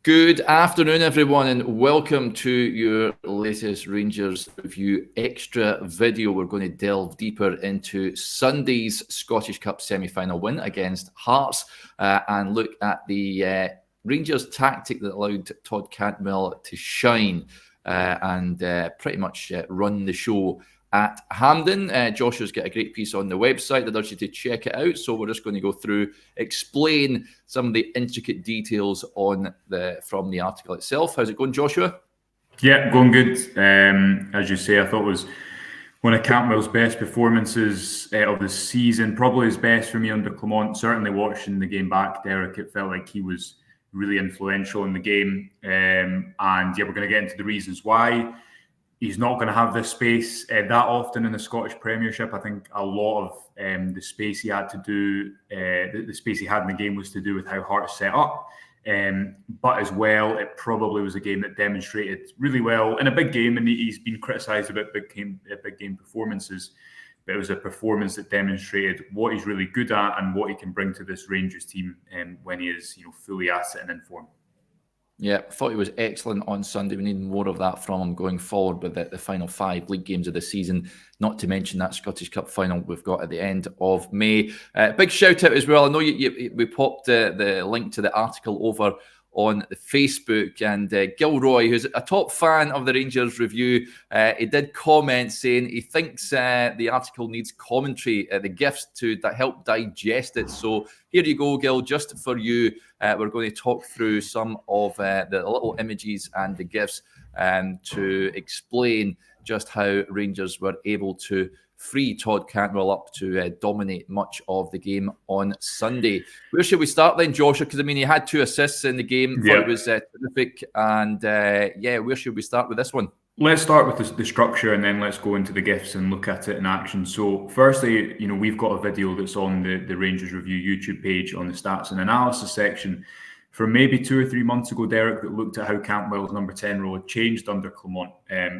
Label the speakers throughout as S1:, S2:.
S1: Good afternoon, everyone, and welcome to your latest Rangers Review Extra video. We're going to delve deeper into Sunday's Scottish Cup semi-final win against Hearts and look at the Rangers tactic that allowed Todd Cantwell to shine and pretty much run the show at Hampden. Joshua's got a great piece on the website that urge you to check it out. So we're just going to go through, explain some of the intricate details from the article itself. How's it going, Joshua?
S2: Yeah, going good. As you say, I thought it was one of Cantwell's best performances of the season. Probably his best for me under Clement. Certainly watching the game back, Derek, it felt like he was really influential in the game. And yeah, we're going to get into the reasons why. He's not going to have this space that often in the Scottish Premiership. I think a lot of the space he had to do, the space he had in the game was to do with how Hearts set up. But as well, it probably was a game that demonstrated really well in a big game, and he's been criticised about big game performances. But it was a performance that demonstrated what he's really good at and what he can bring to this Rangers team when he is, fully asset and in form.
S1: Yeah, I thought he was excellent on Sunday. We need more of that from him going forward with the final 5 league games of the season, not to mention that Scottish Cup final we've got at the end of May. Big shout out as well. I know we popped the link to the article over on the Facebook, and Gilroy, who's a top fan of the Rangers Review, he did comment saying he thinks the article needs commentary, the GIFs to help digest it. So here you go, Gil, just for you. We're going to talk through some of the little images and the GIFs to explain just how Rangers were able to free Todd Cantwell up to dominate much of the game on Sunday. Where should we start then, Joshua? Because, he had 2 assists in the game. Thought it was terrific. And, where should we start with this one?
S2: Let's start with the structure, and then let's go into the GIFs and look at it in action. So firstly, we've got a video that's on the Rangers Review YouTube page on the stats and analysis section from maybe 2 or 3 months ago, Derek, that looked at how Cantwell's number 10 role had changed under Clement.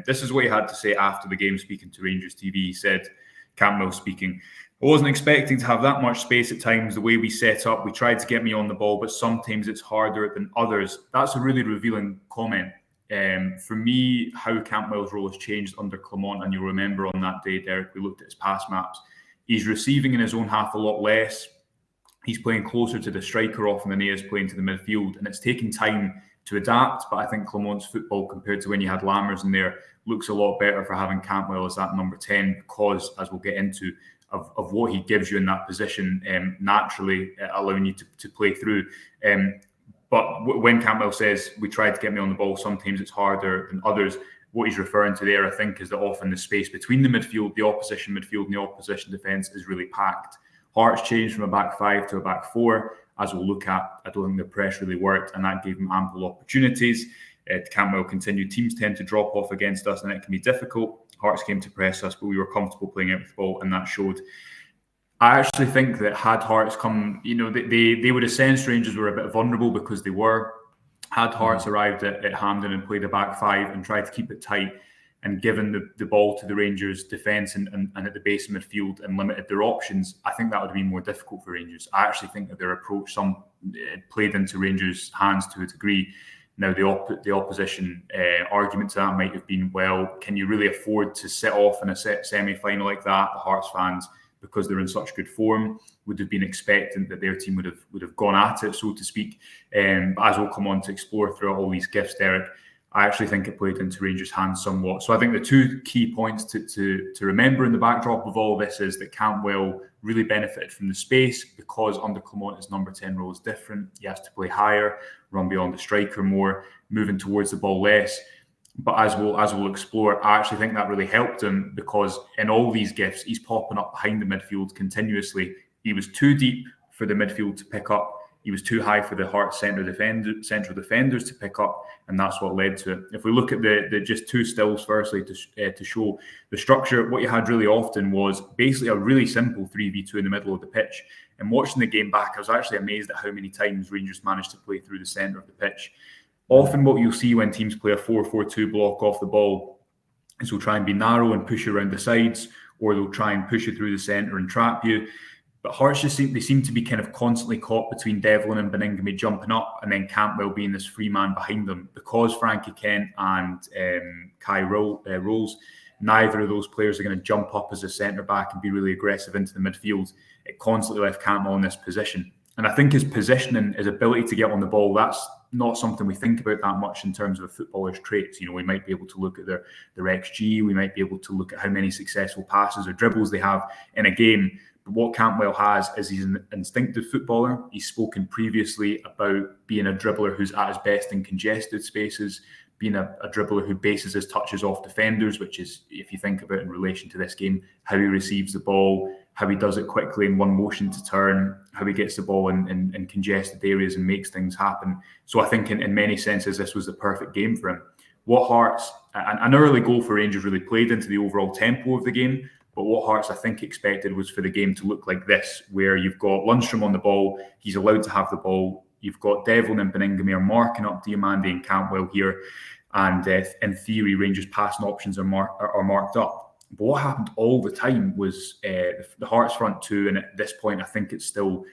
S2: This is what he had to say after the game, speaking to Rangers TV. He said, Cantwell speaking, "I wasn't expecting to have that much space at times. The way we set up, we tried to get me on the ball, but sometimes it's harder than others." That's a really revealing comment. For me, how Cantwell's role has changed under Clement, and you'll remember on that day, Derek, we looked at his pass maps. He's receiving in his own half a lot less. He's playing closer to the striker often than he is playing to the midfield, and it's taking time to adapt. But I think Clement's football, compared to when you had Lammers in there, looks a lot better for having Cantwell as that number 10 because, as we'll get into, of what he gives you in that position, naturally allowing you to play through. But when Cantwell says, "We tried to get me on the ball, sometimes it's harder than others," what he's referring to there, I think, is that often the space between the midfield, the opposition midfield and the opposition defence is really packed. Hearts changed from a back 5 to a back 4. As we'll look at, I don't think the press really worked, and that gave him ample opportunities. Cantwell continued. Teams tend to drop off against us, and it can be difficult. Hearts came to press us, but we were comfortable playing out with the ball, and that showed. I actually think that had Hearts come, they would have sensed Rangers were a bit vulnerable because they were. Had Hearts arrived at Hampden and played a back 5 and tried to keep it tight, and given the ball to the Rangers defence and at the base of midfield and limited their options, I think that would have been more difficult for Rangers. I actually think that their approach played into Rangers' hands to a degree. Now, the opposition argument to that might have been, well, can you really afford to sit off in a semi-final like that? The Hearts fans, because they're in such good form, would have been expectant that their team would have gone at it, so to speak. But as we'll come on to explore throughout all these GIFs, Derek, I actually think it played into Rangers' hands somewhat. So I think the 2 key points to remember in the backdrop of all this is that Cantwell really benefited from the space because under Clement his number 10 role is different. He has to play higher, run beyond the striker more, moving towards the ball less. But as we'll explore, I actually think that really helped him because in all these GIFs, he's popping up behind the midfield continuously. He was too deep for the midfield to pick up. He was too high for the Hearts central defenders to pick up, and that's what led to it. If we look at the just 2 stills, firstly, to show the structure, what you had really often was basically a really simple 3v2 in the middle of the pitch. And watching the game back, I was actually amazed at how many times Rangers managed to play through the centre of the pitch. Often what you'll see when teams play a 4-4-2 block off the ball is they'll try and be narrow and push you around the sides, or they'll try and push you through the centre and trap you. But Hearts they seem to be kind of constantly caught between Devlin and Beningame jumping up, and then Cantwell being this free man behind them. Because Frankie Kent and Kai Rolls, neither of those players are going to jump up as a centre-back and be really aggressive into the midfield. It constantly left Cantwell in this position. And I think his positioning, his ability to get on the ball, that's not something we think about that much in terms of a footballer's traits. We might be able to look at their XG, we might be able to look at how many successful passes or dribbles they have in a game. But what Cantwell has is he's an instinctive footballer. He's spoken previously about being a dribbler who's at his best in congested spaces, being a dribbler who bases his touches off defenders, which is, if you think about it in relation to this game, how he receives the ball, how he does it quickly in one motion to turn, how he gets the ball in congested areas and makes things happen. So I think in many senses, this was the perfect game for him. What Hearts, an early goal for Rangers really played into the overall tempo of the game, but what Hearts, I think, expected was for the game to look like this, where you've got Lundstram on the ball, he's allowed to have the ball, you've got Devlin and Beningame are marking up Diomande and Cantwell here, and in theory, Rangers' passing options are marked up. But what happened all the time was the Hearts front two, and at this point, I think it's still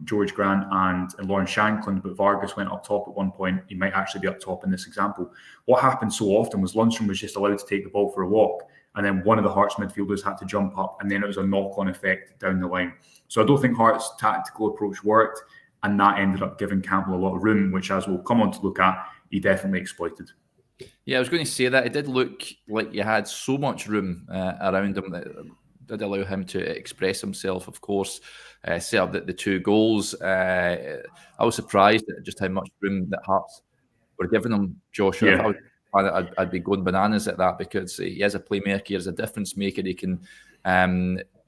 S2: George Grant and Lawrence Shankland, but Vargas went up top at one point. He might actually be up top in this example. What happened so often was Lundstram was just allowed to take the ball for a walk, and then one of the Hearts midfielders had to jump up, and then it was a knock-on effect down the line. So I don't think Hearts' tactical approach worked, and that ended up giving Campbell a lot of room, which, as we'll come on to look at, he definitely exploited.
S1: Yeah, I was going to say that. It did look like you had so much room around him that did allow him to express himself, of course, set up the two goals. I was surprised at just how much room that Hearts were giving him, Joshua.
S2: Yeah.
S1: If I was, I'd be going bananas at that, because he is a playmaker, he's a difference maker. He can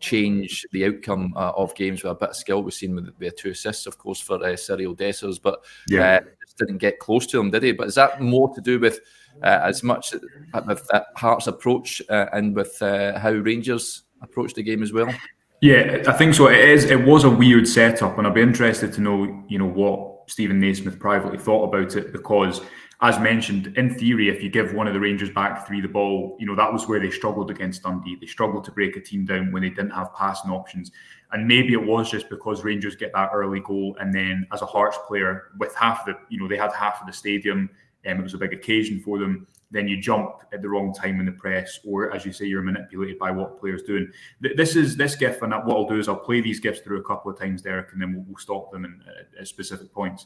S1: change the outcome of games with a bit of skill. We've seen with the two assists, of course, for Cyril Dessers, but just didn't get close to him, did he? But is that more to do with as much with that Hearts approach and with how Rangers approach the game as well?
S2: Yeah, I think so. It was a weird setup, and I'd be interested to know, what Stephen Naismith privately thought about it, because, as mentioned, in theory, if you give one of the Rangers back three the ball, that was where they struggled against Dundee. They struggled to break a team down when they didn't have passing options. And maybe it was just because Rangers get that early goal, and then as a Hearts player, with half the, they had half of the stadium, it was a big occasion for them, then you jump at the wrong time in the press, or as you say, you're manipulated by what players doing. This GIF, and what I'll do is I'll play these GIFs through a couple of times, Derek, and then we'll stop them at specific points.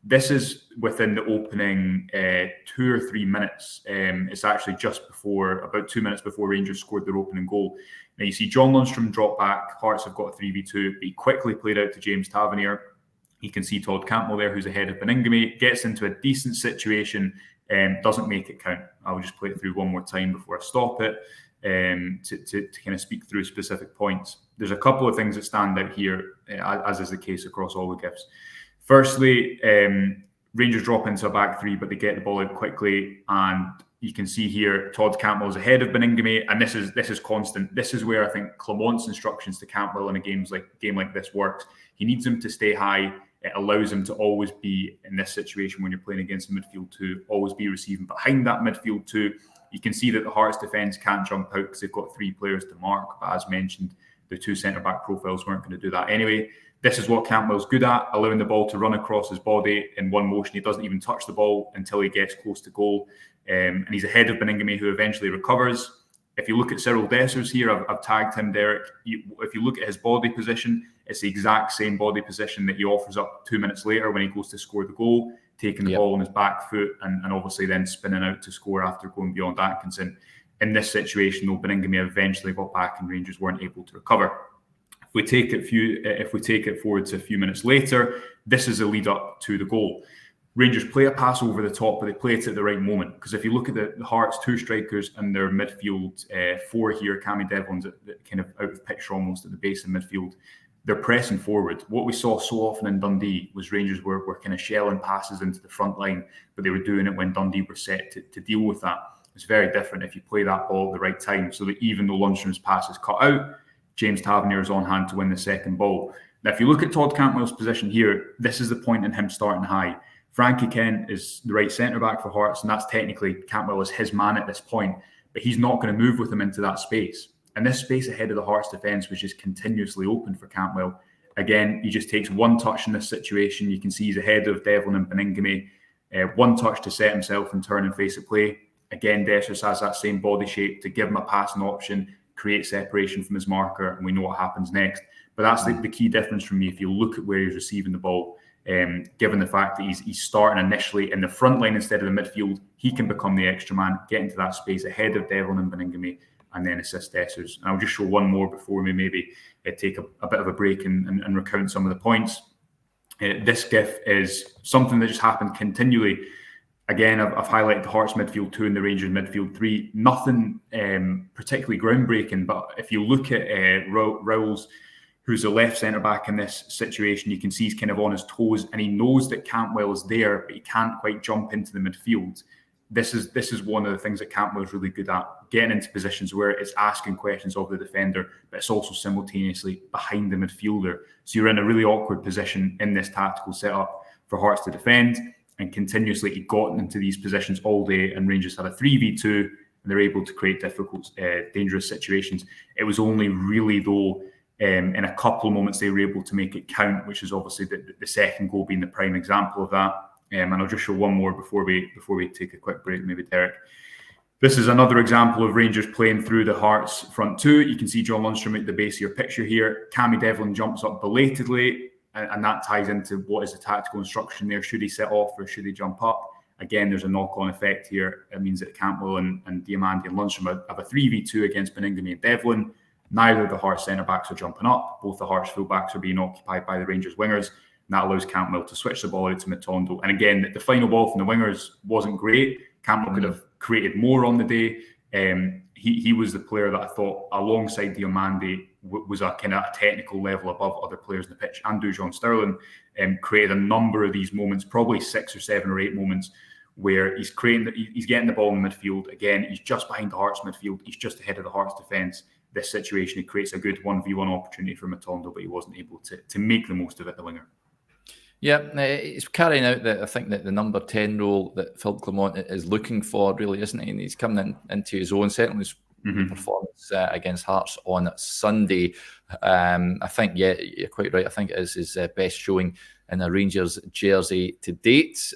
S2: This is within the opening 2 or 3 minutes. It's actually just before, about 2 minutes before Rangers scored their opening goal. Now you see John Lundstram drop back. Hearts have got a 3v2, but he quickly played out to James Tavernier. You can see Todd Cantwell there, who's ahead of Beningame, gets into a decent situation, doesn't make it count. I'll just play it through one more time before I stop it to kind of speak through specific points. There's a couple of things that stand out here, as is the case across all the GIFs. Firstly, Rangers drop into a back three, but they get the ball out quickly, and you can see here Todd Cantwell is ahead of Beningame, and this is constant. This is where I think Clement's instructions to Cantwell in a game like this works. He needs him to stay high. It allows him to always be in this situation when you're playing against midfield two, always be receiving behind that midfield two. You can see that the Hearts defence can't jump out because they've got 3 players to mark, but as mentioned, the 2 centre-back profiles weren't going to do that anyway. This is what Cantwell's good at, allowing the ball to run across his body in one motion. He doesn't even touch the ball until he gets close to goal. And he's ahead of Beningame, who eventually recovers. If you look at Cyril Dessers here, I've tagged him, Derek. If you look at his body position, it's the exact same body position that he offers up 2 minutes later when he goes to score the goal, taking the ball on his back foot and obviously then spinning out to score after going beyond Atkinson. In this situation, though, Beningame eventually got back and Rangers weren't able to recover. If we take it forward to a few minutes later, this is a lead up to the goal. Rangers play a pass over the top, but they play it at the right moment. Because if you look at the Hearts 2 strikers and their midfield 4 here, Cammy Devlin's kind of out of picture almost at the base of midfield, they're pressing forward. What we saw so often in Dundee was Rangers were kind of shelling passes into the front line, but they were doing it when Dundee were set to deal with that. It's very different if you play that ball at the right time, so that even though Lundstram's pass is cut out, James Tavernier is on hand to win the second ball. Now, if you look at Todd Cantwell's position here, this is the point in him starting high. Frankie Kent is the right centre-back for Hearts, and that's technically Cantwell is his man at this point, but he's not going to move with him into that space. And this space ahead of the Hearts defence was just continuously open for Cantwell. Again, he just takes one touch in this situation. You can see he's ahead of Devlin and Beningame. One touch to set himself and turn and face a play. Again, Dessers has that same body shape to give him a passing option, create separation from his marker, and we know what happens next. But that's the key difference for me. If you look at where he's receiving the ball, given the fact that he's starting initially in the front line instead of the midfield, he can become the extra man, get into that space ahead of Devlin and Beningame, and then assist Dessers. And I'll just show one more before we maybe take a bit of a break and recount some of the points. This GIF is something that just happened continually. Again, I've highlighted the Hearts midfield 2 and the Rangers midfield 3. Nothing particularly groundbreaking, but if you look at Rowles, who's the left centre-back in this situation, you can see he's kind of on his toes, and he knows that Cantwell is there, but he can't quite jump into the midfield. This is one of the things that Cantwell is really good at, getting into positions where it's asking questions of the defender, but it's also simultaneously behind the midfielder. So you're in a really awkward position in this tactical setup for Hearts to defend, and continuously he got into these positions all day, and Rangers had a 3v2, and they're able to create difficult, dangerous situations. It was only really, though, in a couple of moments they were able to make it count, which is obviously the second goal being the prime example of that. And I'll just show one more before we take a quick break, maybe, Derek. This is another example of Rangers playing through the Hearts front 2. You can see John Lundstrom at the base of your picture here. Cammy Devlin jumps up belatedly, and that ties into what is the tactical instruction there. Should he set off or should he jump up? Again, there's a knock-on effect here. It means that Cantwell and Diamandi and Lundstrom have a 3v2 against Beningame and Devlin. Neither of the Hearts centre-backs are jumping up. Both the Hearts full-backs are being occupied by the Rangers wingers. And that allows Cantwell to switch the ball out to Matondo. And again, the final ball from the wingers wasn't great. Cantwell could have created more on the day. He was the player that I thought, alongside Diamandi, was a kind of a technical level above other players in the pitch. And Dujon Sterling created a number of these moments, probably 6 or 7 or 8 moments, where he's getting the ball in the midfield. Again, he's just behind the Hearts midfield. He's just ahead of the Hearts defence. This situation, he creates a good 1v1 opportunity for Matondo, but he wasn't able to make the most of it, the winger.
S1: Yeah, it's carrying out I think that the number 10 role that Phil Clement is looking for, really, isn't he? And he's coming into his own, certainly his performance against Hearts on Sunday. I think, yeah, you're quite right. I think it is his best showing in a Rangers jersey to date.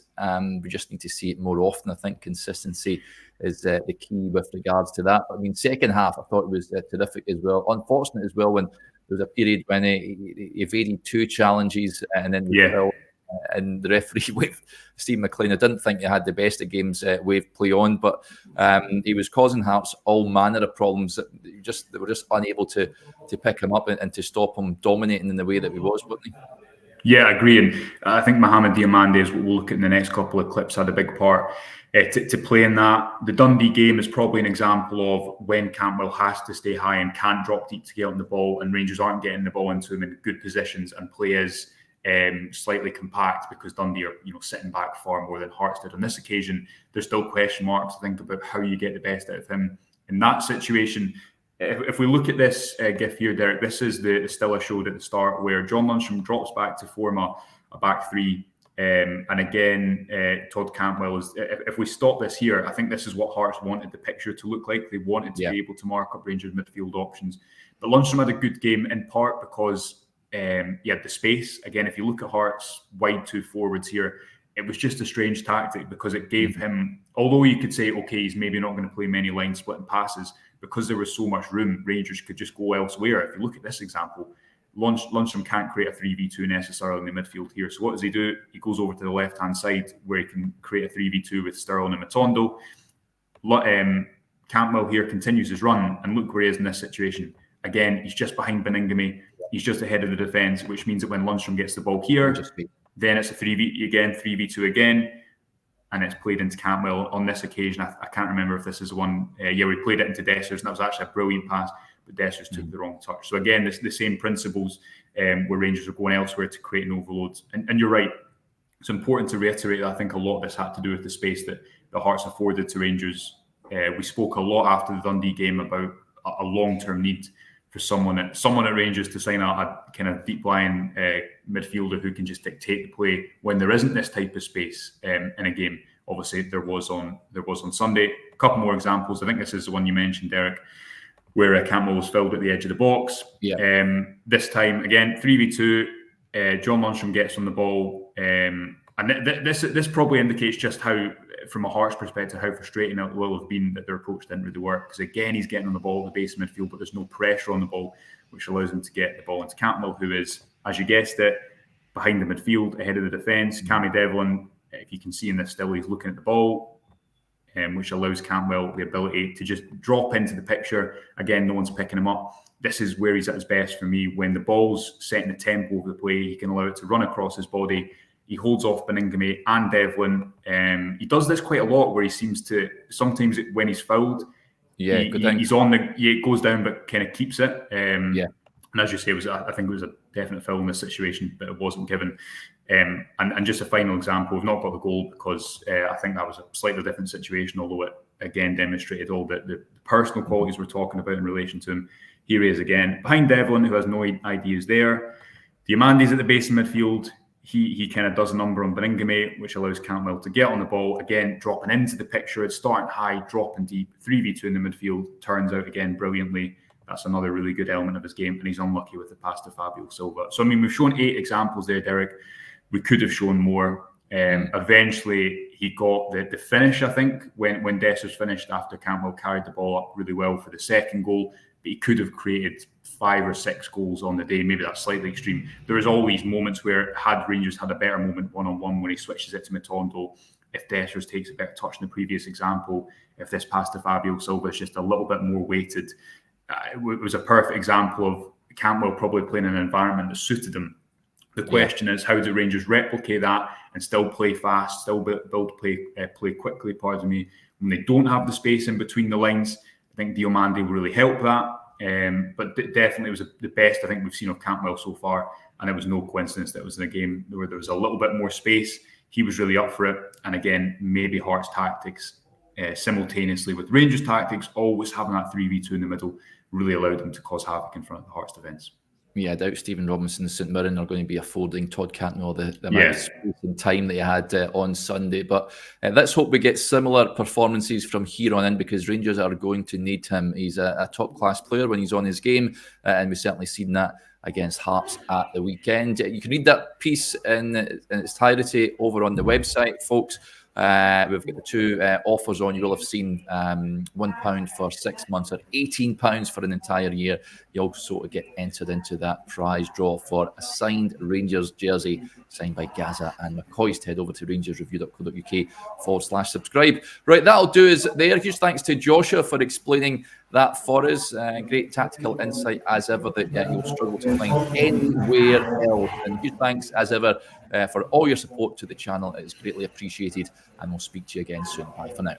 S1: We just need to see it more often. I think consistency is the key with regards to that. I mean, second half, I thought it was terrific as well. Unfortunate as well when there was a period when he evaded 2 challenges and then and the referee with Steve McLean. I didn't think he had the best of games wave play on, but he was causing Hearts all manner of problems. They were just unable to pick him up and to stop him dominating in the way that he was, wasn't he?
S2: Yeah, I agree. And I think Mohamed Diamandi, as we'll look at in the next couple of clips, had a big part to play in that. The Dundee game is probably an example of when Cantwell has to stay high and can't drop deep to get on the ball, and Rangers aren't getting the ball into him in good positions, and play is slightly compact because Dundee are sitting back far more than Hearts did. On this occasion, there's still question marks to think about how you get the best out of him in that situation. If we look at this GIF here, Derek, this is the still I showed at the start where John Lundstrom drops back to form a back 3. And again, Todd Cantwell is. If we stop this here, I think this is what Hearts wanted the picture to look like. They wanted to be able to mark up Rangers midfield options. But Lundstrom had a good game in part because he had the space. Again, if you look at Hearts wide 2 forwards here, it was just a strange tactic because it gave him, although you could say, okay, he's maybe not going to play many line splitting passes, because there was so much room, Rangers could just go elsewhere. If you look at this example, Lundstrom can't create a 3v2 necessarily in the midfield here. So what does he do? He goes over to the left-hand side where he can create a 3v2 with Sterling and Matondo. Cantwell here continues his run, and look where he is in this situation. Again, he's just behind Beningame. He's just ahead of the defence, which means that when Lundstrom gets the ball here, then it's a 3v2 again, and it's played into Cantwell. On this occasion, I can't remember if this is the one. We played it into Dessers, and that was actually a brilliant pass, but Dessers took the wrong touch. So again, the same principles where Rangers are going elsewhere to create an overload. And you're right, it's important to reiterate that I think a lot of this had to do with the space that the Hearts afforded to Rangers. We spoke a lot after the Dundee game about a long-term need for someone at Rangers to sign a kind of deep-lying midfielder who can just dictate the play when there isn't this type of space in a game. Obviously, there was on Sunday. A couple more examples. I think this is the one you mentioned, Derek. where Cantwell was filled at the edge of the box.
S1: Yeah.
S2: This time, again, 3v2, John Lundstrom gets on the ball. And this probably indicates just how, from a Hearts perspective, how frustrating it will have been that their approach didn't really work. Because again, he's getting on the ball at the base of midfield, but there's no pressure on the ball, which allows him to get the ball into Cantwell, who is, as you guessed it, behind the midfield, ahead of the defence. Cammy Devlin, if you can see in this still, he's looking at the ball, which allows Cantwell the ability to just drop into the picture. Again, no one's picking him up. This is where he's at his best for me. When the ball's setting the tempo of the play, he can allow it to run across his body. He holds off Beningame and Devlin. He does this quite a lot, where he seems to, sometimes when he's fouled, he's on the, it goes down but kind of keeps it. And as you say, I think it was a definite foul in this situation, but it wasn't given. And just a final example, we've not got the goal because I think that was a slightly different situation, although it again demonstrated all the personal qualities we're talking about in relation to him. Here he is again, behind Devlin, who has no ideas there. Diamandi's at the base of midfield. He kind of does a number on Beningame, which allows Cantwell to get on the ball, again, dropping into the picture. It's starting high, dropping deep, 3v2 in the midfield. Turns out, again, brilliantly. That's another really good element of his game, and he's unlucky with the pass to Fabio Silva. So, I mean, we've shown 8 examples there, Derek. We could have shown more. Eventually, he got the finish, I think, when Dessers finished after Cantwell carried the ball up really well for the second goal. But he could have created 5 or 6 goals on the day. Maybe that's slightly extreme. There is always moments where had Rangers had a better moment one-on-one when he switches it to Matondo, if Dessers takes a better touch in the previous example, if this pass to Fabio Silva is just a little bit more weighted. It was a perfect example of Cantwell probably playing in an environment that suited him. The question is, how do Rangers replicate that and still play fast, still build play quickly, pardon me, when they don't have the space in between the lines? I think Diomande will really help that. But definitely was the best I think we've seen of Cantwell so far. And it was no coincidence that it was in a game where there was a little bit more space. He was really up for it. And again, maybe Hearts tactics simultaneously with Rangers tactics, always having that 3v2 in the middle, really allowed them to cause havoc in front of the Hearts defence.
S1: Yeah, I doubt Stephen Robinson and St Mirren are going to be affording Todd Cantwell the amount of space and time that he had on Sunday. But let's hope we get similar performances from here on in, because Rangers are going to need him. He's a top-class player when he's on his game, and we've certainly seen that against Hearts at the weekend. You can read that piece in its entirety over on the website, folks. We've got the 2 offers on. You'll have seen £1 for 6 months or £18 for an entire year. You also get entered into that prize draw for a signed Rangers jersey signed by Gaza and McCoy. Head over to rangersreview.co.uk/subscribe. Right, that'll do us there. Huge thanks to Joshua for explaining that for us. Great tactical insight as ever that you'll struggle to find anywhere else. And huge thanks as ever for all your support to the channel. It is greatly appreciated, and we'll speak to you again soon. Bye for now.